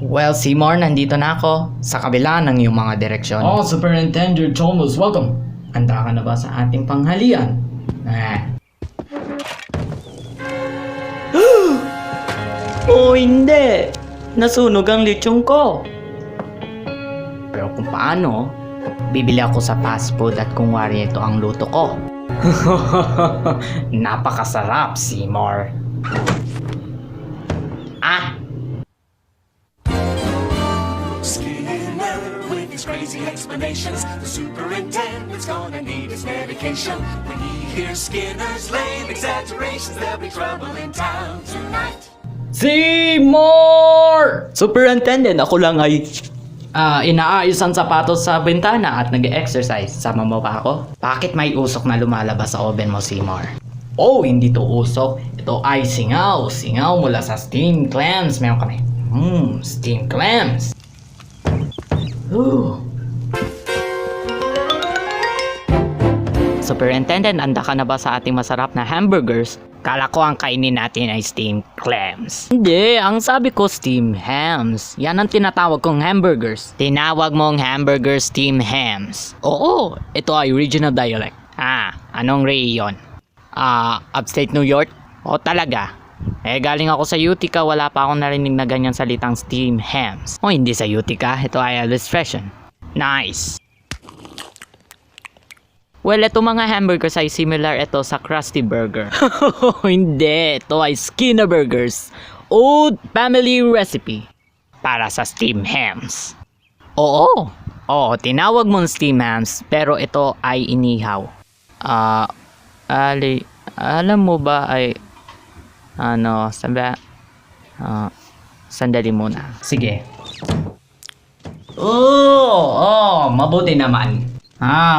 Well, Seymour, nandito na ako sa kabila ng iyong mga direksyon. Oh, Superintendent Thomas, welcome. Handa ka na ba sa ating panghalian? Oh, hindi! Nasunog ang lechong ko. Pero kung paano, bibili ako sa fast food at kung wari ito ang luto ko. Napakasarap, Seymour. Skinner with his crazy explanations. The superintendent's gonna need his medication. When he hears Skinner's lame exaggerations, there'll be trouble in town tonight. Seymour! Superintendent, ako lang ay inaayos ang sapatos sa bintana at nag-exercise. Sama mo ba ako? Bakit may usok na lumalabas sa oven mo, Seymour? Oh, hindi to usok. Ito ay singaw. Singaw mula sa steamed clams. Meron kami. Steamed clams. Superintendent, handa ka na ba sa ating masarap na hamburgers? Kala ko ang kainin natin ay steamed clams. Hindi, ang sabi ko steamed hams. Yan ang tinatawag kong hamburgers. Tinawag mong hamburgers steamed hams. Oo, ito ay regional dialect. Anong region? Upstate New York? O talaga? Galing ako sa Utica, wala pa akong narinig na ganyan salitang steamed hams. O hindi sa Utica, ito ay illustration. Nice! Well, ito mga hamburgers ay similar ito sa Krusty Burger. Hindi, ito ay Skinner Burgers. Old family recipe para sa steamed hams. Oo, tinawag mong steamed hams, pero ito ay inihaw. Alam mo ba ay sandali muna. Sige. Mabuti naman.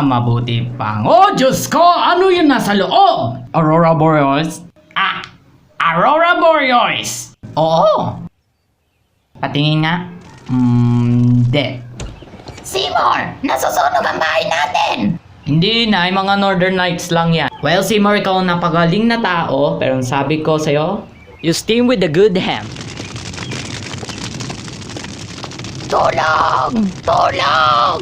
Mabuti pang. Oh, Diyos ko! Ano yun nasa loob? Aurora Borealis? Aurora Borealis! Oo. Patingin nga. Hindi. Seymour! Nasusunog ang bahay natin! Hindi na, ay mga Northern Lights lang yan. Well, Seymour, ikaw ang napagaling na tao, pero ang sabi ko sa'yo, you steam with the good ham. Tulong! Tulong!